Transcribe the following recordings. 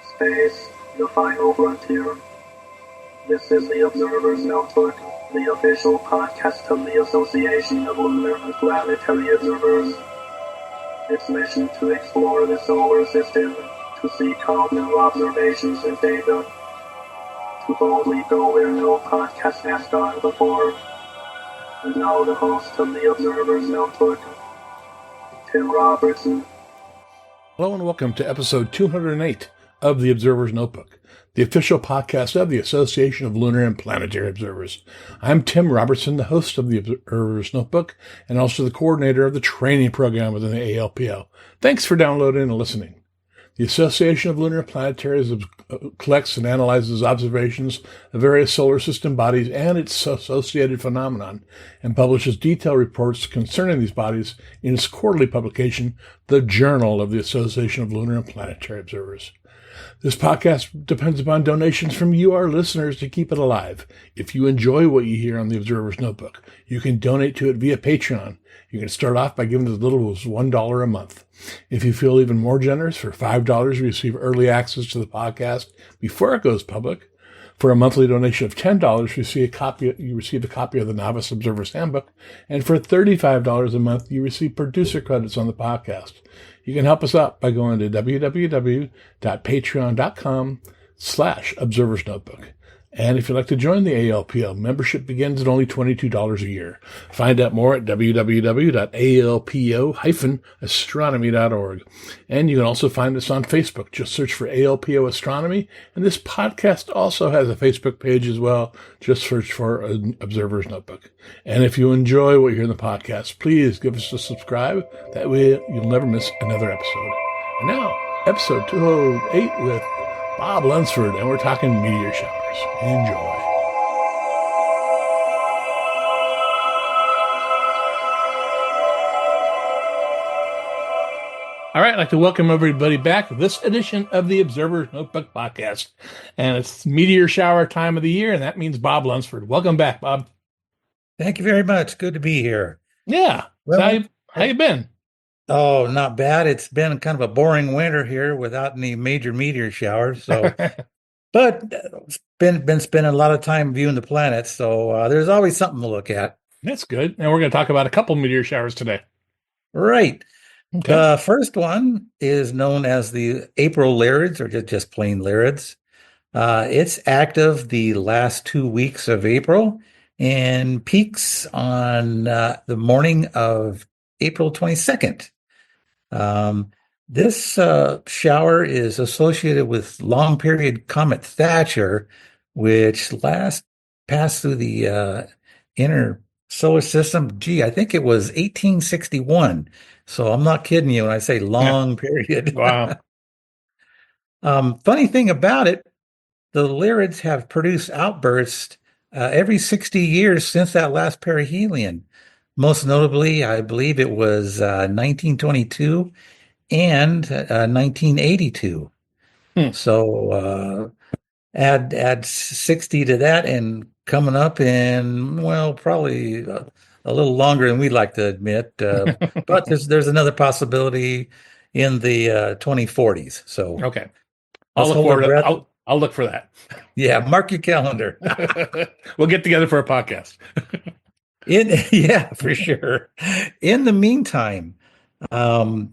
Space, the final frontier. This is the Observer's Notebook, the official podcast of the Association of Lunar and Planetary Observers. Its mission to explore the solar system, to seek out new observations and data, to boldly go where no podcast has gone before. And now the host of the Observer's Notebook, Tim Robertson. Hello and welcome to episode 208 of the Observer's Notebook, the official podcast of the Association of Lunar and Planetary Observers. I'm Tim Robertson, the host of the Observer's Notebook and also the coordinator of the training program within the ALPO. Thanks for downloading and listening. The Association of Lunar and Planetary collects and analyzes observations of various solar system bodies and its associated phenomenon, and publishes detailed reports concerning these bodies in its quarterly publication, the Journal of the Association of Lunar and Planetary Observers. This podcast depends upon donations from you, our listeners, to keep it alive. If you enjoy what you hear on the Observer's Notebook, you can donate to it via Patreon. You can start off by giving as little as $1 a month. If you feel even more generous, for $5, you receive early access to the podcast before it goes public. For a monthly donation of $10, you receive a copy of the Novice Observer's Handbook. And for $35 a month, you receive producer credits on the podcast. You can help us out by going to www.patreon.com/observersnotebook. And if you'd like to join the ALPO, membership begins at only $22 a year. Find out more at www.alpo-astronomy.org. And you can also find us on Facebook. Just search for ALPO Astronomy. And this podcast also has a Facebook page as well. Just search for an Observer's Notebook. And if you enjoy what you hear in the podcast, please give us a subscribe. That way you'll never miss another episode. And now, episode 208 with Bob Lunsford, and we're talking meteor showers. Enjoy. All right, I'd like to welcome everybody back to this edition of the Observer's Notebook podcast. And it's meteor shower time of the year, and that means Bob Lunsford. Welcome back, Bob. Thank you very much. Good to be here. Yeah. Well, so how you been? Oh, not bad. It's been kind of a boring winter here without any major meteor showers. So, but been spending a lot of time viewing the planets. So there's always something to look at. That's good. And we're going to talk about a couple meteor showers today. Right. Okay. The first one is known as the April Lyrids, or just plain Lyrids. It's active the last 2 weeks of April and peaks on the morning of April 22nd. This shower is associated with long period comet Thatcher, which passed through the inner solar system. I think it was 1861. So I'm not kidding you when I say long period. Wow. Funny thing about it, the Lyrids have produced outbursts every 60 years since that last perihelion. Most notably, I believe it was 1922 and 1982. So add 60 to that, and coming up in, well, probably a little longer than we'd like to admit. But there's another possibility in the 2040s. So okay, I'll look for that. Yeah, mark your calendar. We'll get together for a podcast. Yeah, for sure. In the meantime, the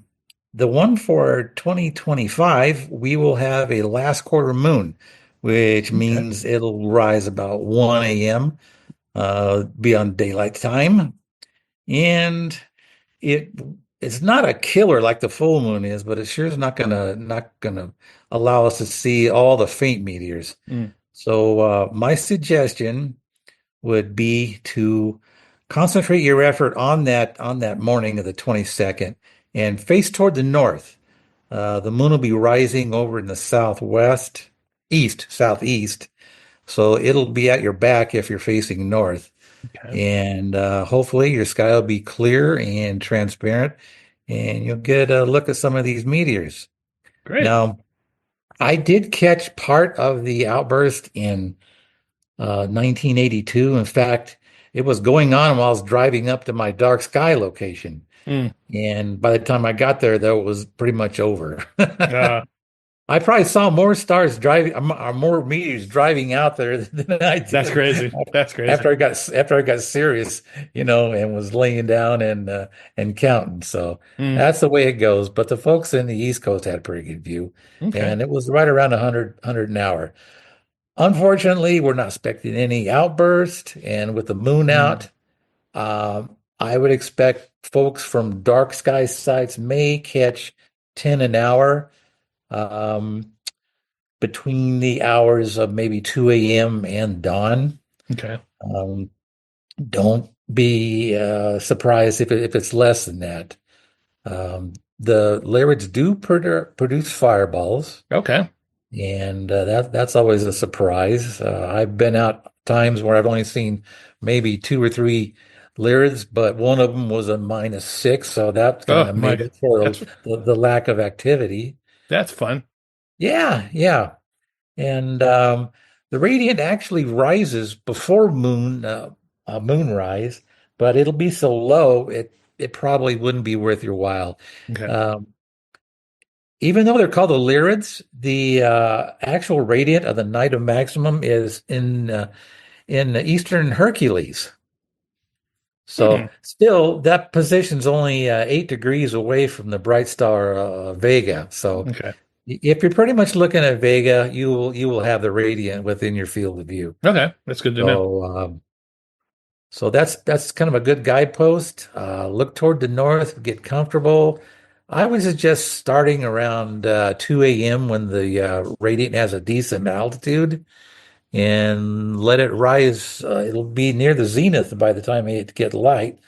one for 2025, we will have a last quarter moon, which means it'll rise about 1 a.m., beyond daylight time. And it's not a killer like the full moon is, but it sure is not gonna allow us to see all the faint meteors. So my suggestion would be to concentrate your effort on that morning of the 22nd and face toward the north. The moon will be rising over in the southeast. So it'll be at your back if you're facing north. Okay. And hopefully your sky will be clear and transparent, and you'll get a look at some of these meteors. Great. Now, I did catch part of the outburst in 1982. In fact, it was going on while I was driving up to my dark sky location. And by the time I got there, that was pretty much over. I probably saw more stars driving, or more meteors driving out there than I That's did crazy. That's crazy. after I got serious, and was laying down and counting. So Mm, that's the way it goes. But the folks in the East Coast had a pretty good view, okay. and it was right around 100 an hour. Unfortunately, we're not expecting any outburst, and with the moon Mm, out, I would expect folks from dark sky sites may catch 10 an hour. Um, between the hours of maybe 2 a.m. and dawn. okay. Um, don't be surprised if it's less than that. The Lyrids do produce fireballs, Okay. and that's always a surprise. I've been out times where I've only seen maybe two or three Lyrids, but one of them was a -6, so that kind Oh of made my. up for That's the lack of activity. that's fun. Yeah, yeah. And the radiant actually rises before moonrise, but it'll be so low it probably wouldn't be worth your while. Okay. Um, even though they're called the Lyrids, the actual radiant of the night of maximum is in the eastern Hercules. Hmm. So still, that position's only 8 degrees away from the bright star Vega. So Okay. if you're pretty much looking at Vega, you will have the radiant within your field of view. Okay. That's good to know. So that's kind of a good guidepost. Look toward the north, get comfortable. I would suggest starting around 2 a.m. when the radiant has a decent altitude, and let it rise. It'll be near the zenith by the time it get light.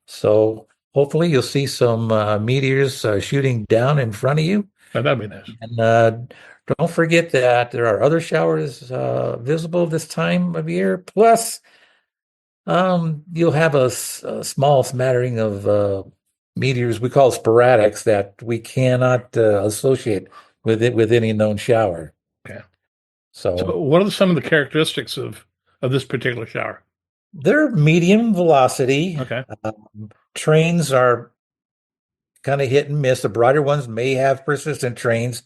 So hopefully you'll see some meteors shooting down in front of you. Oh, that'd be nice. And don't forget that there are other showers visible this time of year. Plus, you'll have a small smattering of meteors we call sporadics that we cannot associate with it with any known shower. Okay. So So what are some of the characteristics of this particular shower? they're medium velocity. Okay. Trains are kind of hit and miss. The brighter ones may have persistent trains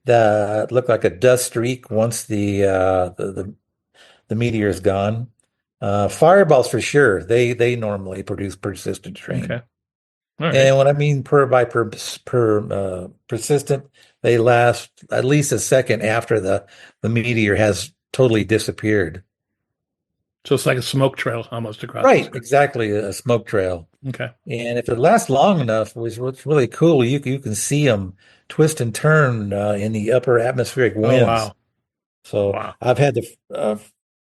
that look like a dust streak once the meteor is gone. Fireballs for sure. They normally produce persistent Okay. train. All right. And what I mean per persistent, they last at least a second after the meteor has totally disappeared. So it's like a smoke trail almost across the Right, sky. exactly, a smoke trail. Okay. And if it lasts long enough, which what's really cool, you can see them twist and turn in the upper atmospheric Oh winds. wow. So Wow. I've had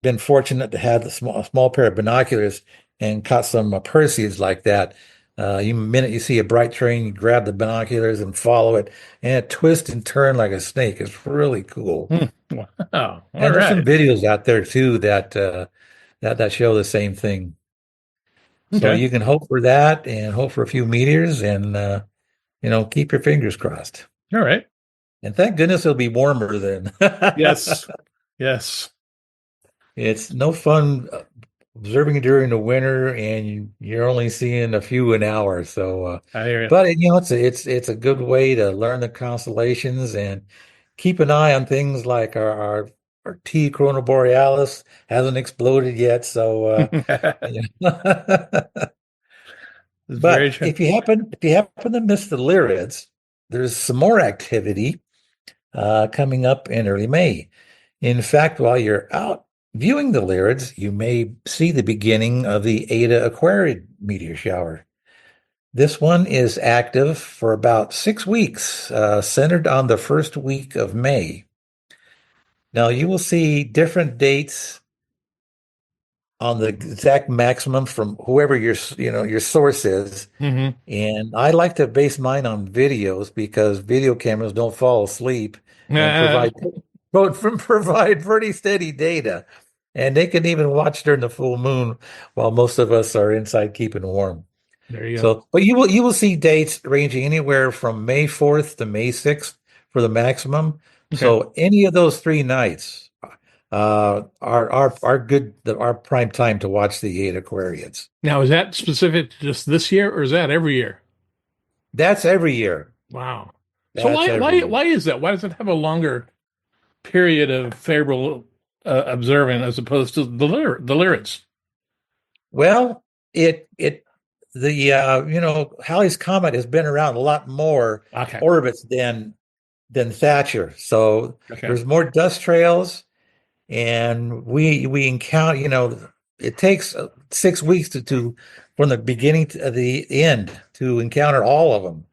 been fortunate to have a small pair of binoculars and caught some Perseids like that. Minute you see a bright train, you grab the binoculars and follow it, and it twists and turns like a snake. It's really cool. Hmm. Wow. All And there's some right. videos out there too that show the same thing. So Okay. you can hope for that and hope for a few meteors and keep your fingers crossed. All right. And thank goodness it'll be warmer then. Yes. Yes. It's no fun observing during the winter, and you're only seeing a few an hour. So, I hear you. but it's a good way to learn the constellations and keep an eye on things like our T Corona Borealis hasn't exploded yet. So, It's yeah. very But true. if you happen to miss the Lyrids, there's some more activity coming up in early May. In fact, while you're out viewing the Lyrids, you may see the beginning of the Eta Aquariid meteor shower. This one is active for about 6 weeks, centered on the first week of May. Now, you will see different dates on the exact maximum from whoever your source is. Hmm. And I like to base mine on videos because video cameras don't fall asleep and There provide pretty steady data. And they can even watch during the full moon while most of us are inside keeping warm. you go. So, but you will see dates ranging anywhere from May 4th to May 6th for the maximum. Okay. So any of those 3 nights are good, our prime time to watch the 8 Aquariids. Now, is that specific to just this year or is that every year? That's every year. Wow. So That's every year. why is that? Why does it have a longer period of favorable observing as opposed to the Lyrids? Well, it the Halley's Comet has been around a lot more Okay. orbits than Thatcher. So Okay. there's more dust trails, and we encounter, it takes 6 weeks to from the beginning to the end to encounter all of them.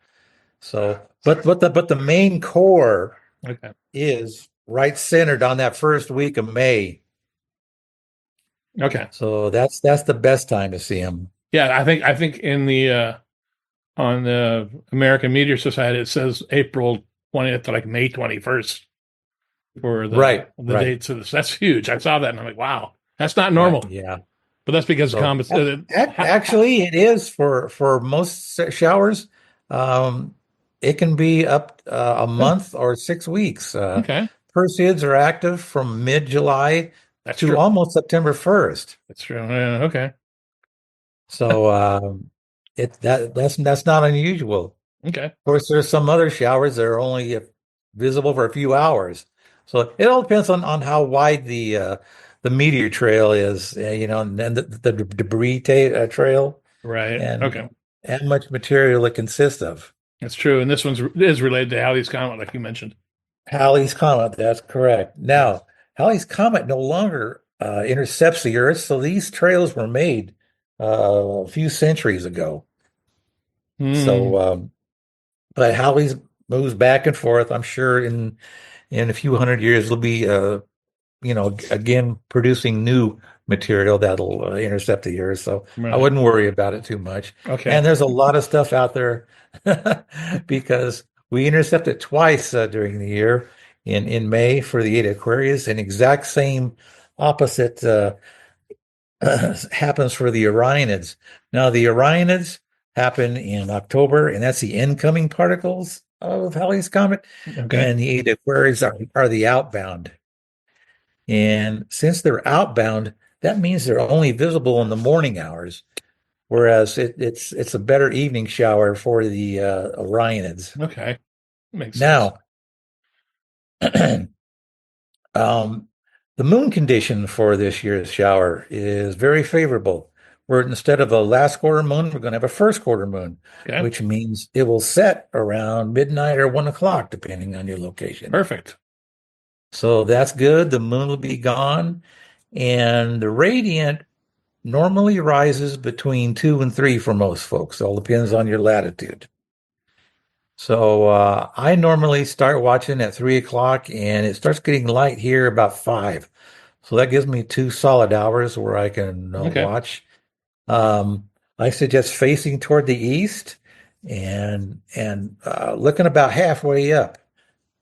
So, but the main core Okay. is right centered on that first week of May. Okay. So that's the best time to see them. Yeah, I think in the on the American Meteor Society it says April 20th to like May 21st for Right, the right, dates of this. That's huge. I saw that and I'm like, wow, that's not right. normal. Yeah. But that's because So comets. actually, it is for most showers. Um, it can be up a Yeah, month or 6 weeks. okay, Perseids are active from mid-July that's to true. almost September 1st. That's true. Yeah, okay, So that's not unusual. okay, Of course, there's some other showers that are only visible for a few hours. So it all depends on how wide the meteor trail is, and then the debris trail right, and okay, how much material it consists of. that's true. And this is related to Halley's Comet, like you mentioned. Halley's Comet, that's correct. Yeah. Now, Halley's Comet no longer intercepts the Earth, so these trails were made a few centuries ago. Hmm. So, but Halley's moves back and forth. I'm sure in a few hundred years, it'll be again producing new material that'll intercept the Earth. So I Right. wouldn't worry about it too much. Okay. And there's a lot of stuff out there because we intercept it twice during the year in May for the 8 Aquarius, and exact same opposite happens for the Orionids. Now the Orionids happen in October, and that's the incoming particles of Halley's Comet, Okay. and the 8 Aquarius are the outbound. And since they're outbound, that means they're only visible in the morning hours, whereas it's a better evening shower for the Orionids. Okay. Makes sense. Now, um, the moon condition for this year's shower is very favorable. Where instead of a last quarter moon, we're going to have a first quarter moon, Okay. which means it will set around midnight or 1 o'clock, depending on your location. Perfect. So that's good. The moon will be gone, and the radiant normally rises between 2 and 3 for most folks. It all depends on your latitude. So I normally start watching at 3 o'clock, and it starts getting light here about 5. So that gives me 2 solid hours where I can Okay. watch. Um, I suggest facing toward the east and looking about halfway up.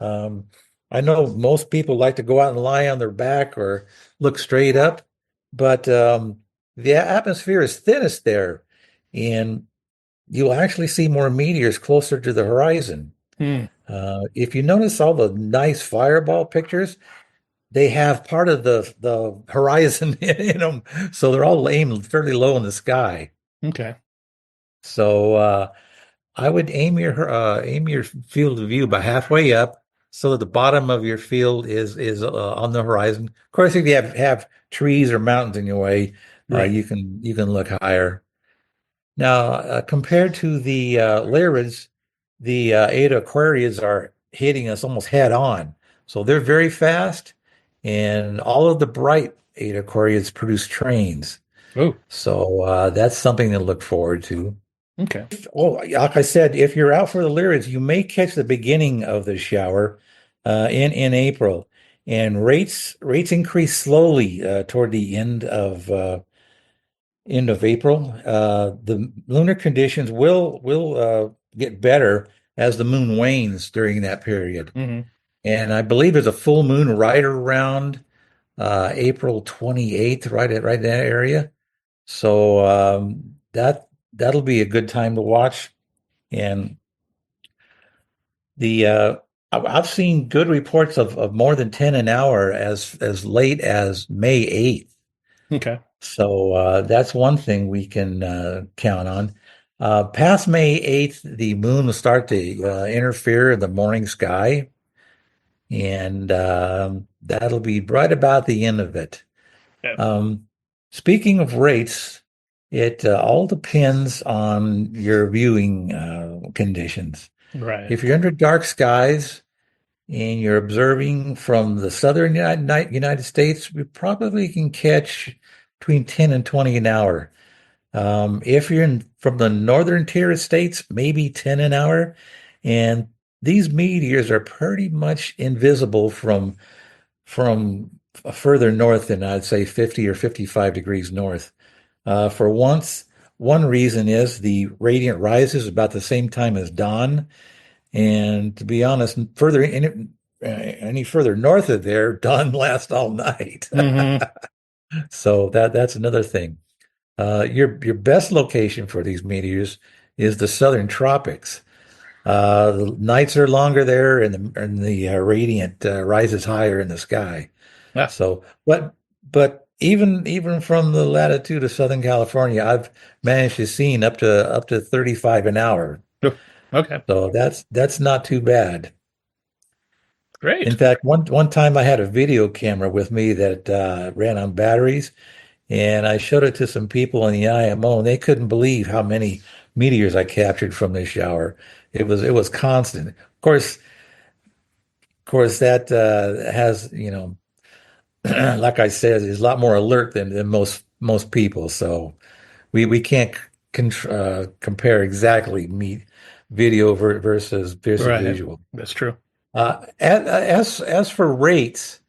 Um, I know most people like to go out and lie on their back or look straight up, but the atmosphere is thinnest there, and you'll actually see more meteors closer to the horizon. Hmm. If you notice all the nice fireball pictures, they have part of the horizon in them, so they're all aimed fairly low in the sky. Okay. So I would aim your field of view about halfway up, so that the bottom of your field is on the horizon. Of course, if you have trees or mountains in your way, Right. you can look higher. Now, compared to the Lyrids, the Eta Aquariids are hitting us almost head on. So they're very fast, and all of the bright Eta Aquariids produce trains. Oh, So that's something to look forward to. okay. Oh, like I said, if you're out for the Lyrids, you may catch the beginning of the shower in April, and rates increase slowly toward the end of April. The lunar conditions will get better as the moon wanes during that period. Hmm. And I believe there's a full moon right around April 28th, right in that area. So that'll be a good time to watch. And the I've seen good reports of more than 10 an hour as late as May 8th. Okay. So that's one thing we can count on. Past May 8th, the moon will start to interfere in the morning sky, and that'll be right about the end of it. Yeah. Speaking of rates, it all depends on your viewing conditions. Right. If you're under dark skies and you're observing from the southern United States, we probably can catch between 10 and 20 an hour. If you're from the northern tier of states, maybe 10 an hour. And these meteors are pretty much invisible from further north than I'd say 50 or 55 degrees north. For once, one reason is the radiant rises about the same time as dawn. And to be honest, any further north of there, dawn lasts all night. Hmm. So that's another thing. Your best location for these meteors is the southern tropics. The nights are longer there, and the radiant rises higher in the sky. Yeah. So, but even from the latitude of Southern California, I've managed to see up to 35 an hour. Okay. So that's not too bad. In Great. fact, one time I had a video camera with me that ran on batteries, and I showed it to some people in the IMO, and they couldn't believe how many meteors I captured from this shower. It was constant. Of course, that has like I said, is a lot more alert than most people. So we can't compare exactly video versus Right. visual. That's true. As for rates,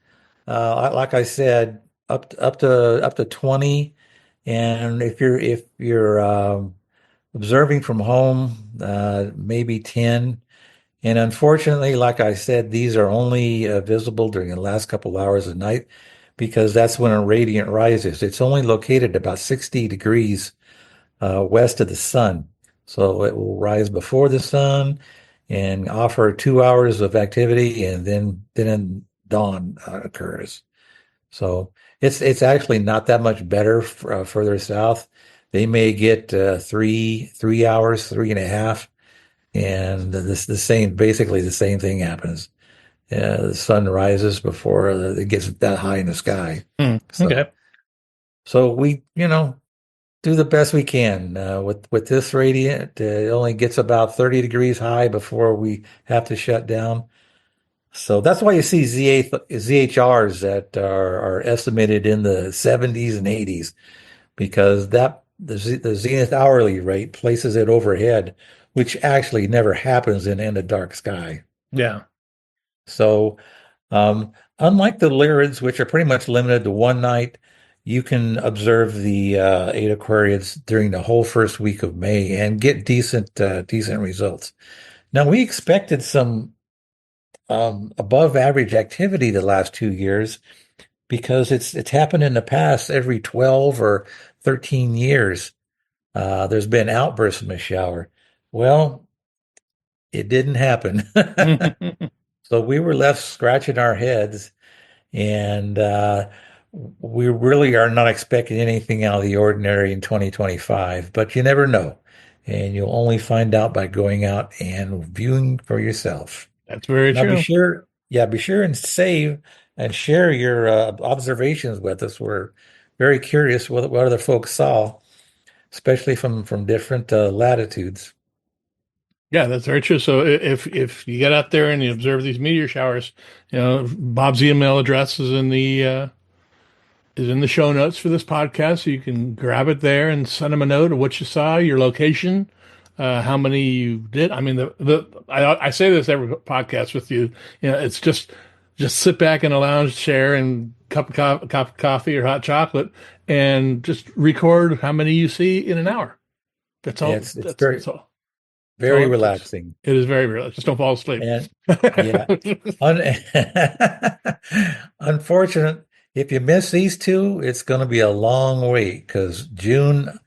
like I said, up to 20, and if you're observing from home, maybe 10. And unfortunately, like I said, these are only visible during the last couple hours of night because that's when a radiant rises. It's only located about 60 degrees west of the sun. So it will rise before the sun and offer 2 hours of activity, and then dawn occurs. So it's actually not that much better further south. They may get 3 hours, 3.5, and the same basically the same thing happens. The sun rises before it gets that high in the sky. So Okay. so we do the best we can with this radiant. It only gets about 30 degrees high before we have to shut down. So that's why you see ZHRs that are estimated in the 70s and 80s, because the zenith hourly rate places it overhead, which actually never happens in a dark sky. Yeah. So unlike the Lyrids, which are pretty much limited to one night, you can observe the eight Aquariids during the whole first week of May and get decent results. Now we expected some above average activity the last 2 years because it's happened in the past every 12 or 13 years. There's been outbursts in the shower. Well, it didn't happen. So we were left scratching our heads, and we really are not expecting anything out of the ordinary in 2025, but you never know. And you'll only find out by going out and viewing for yourself. That's very Now, true. be sure and save and share your observations with us. We're very curious what other folks saw, especially from different latitudes. Yeah, that's very true. So if you get out there and you observe these meteor showers, Bob's email address is in the show notes for this podcast, so you can grab it there and send him a note of what you saw, your location, how many you did. I mean, I say this every podcast with you. It's just sit back in a lounge chair and cup of coffee or hot chocolate, and just record how many you see in an hour. That's Yeah, all. it's That's all. That's all very it takes. relaxing. It is very real. Just don't fall asleep. And yeah, un- unfortunate. If you miss these two, it's going to be a long wait because June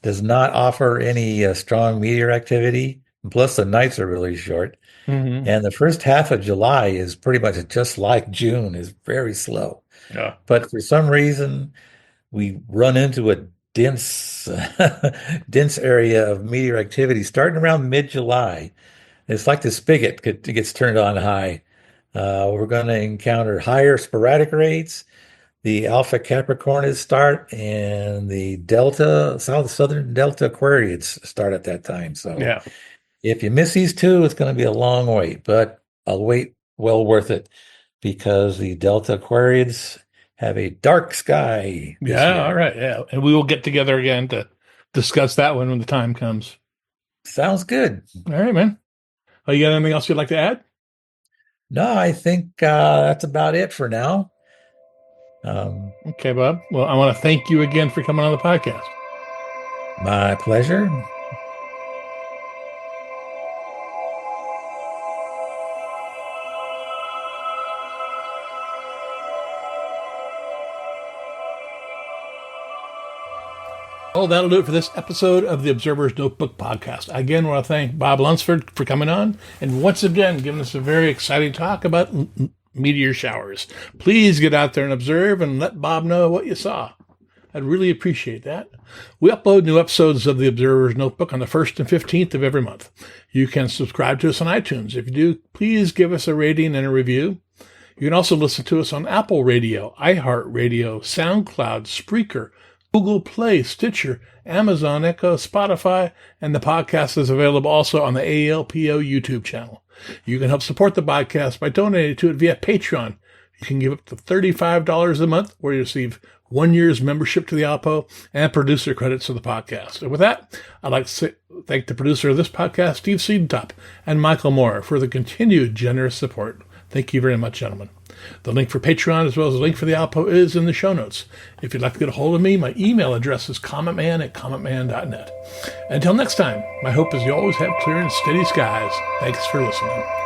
does not offer any strong meteor activity. And plus, the nights are really short. Hmm. And the first half of July is pretty much just like June, is very slow. Yeah. But for some reason, we run into it dense, dense area of meteor activity starting around mid-July. It's like the spigot gets turned on high. We're going to encounter higher sporadic rates. The Alpha Capricornids start, and the Southern Delta Aquariids start at that time. So Yeah. if you miss these two, it's going to be a long wait, but a wait well worth it because the Delta Aquariids have a dark sky this Yeah. year. All right. Yeah. And we will get together again to discuss that one when the time comes. Sounds good. All right, man. Oh, you got anything else you'd like to add? No, I think that's about it for now. Okay, Bob. Well, I want to thank you again for coming on the podcast. My pleasure. Well, that'll do it for this episode of the Observer's Notebook podcast. Again, I want to thank Bob Lunsford for coming on and once again giving us a very exciting talk about meteor showers. Please get out there and observe and let Bob know what you saw. I'd really appreciate that. We upload new episodes of the Observer's Notebook on the 1st and 15th of every month. You can subscribe to us on iTunes. If you do, please give us a rating and a review. You can also listen to us on Apple Radio, iHeartRadio, Soundcloud, Spreaker, Google Play, Stitcher, Amazon Echo, Spotify, and the podcast is available also on the ALPO YouTube channel. You can help support the podcast by donating to it via Patreon. You can give up to $35 a month, where you receive 1 year's membership to the ALPO and producer credits to the podcast. And with that, I'd like to thank the producer of this podcast, Steve Siedentop, and Michael Moyer for the continued generous support. Thank you very much, gentlemen. The link for Patreon as well as the link for the ALPO is in the show notes. If you'd like to get a hold of me, my email address is commentman@commentman.net. Until next time, my hope is you always have clear and steady skies. Thanks for listening.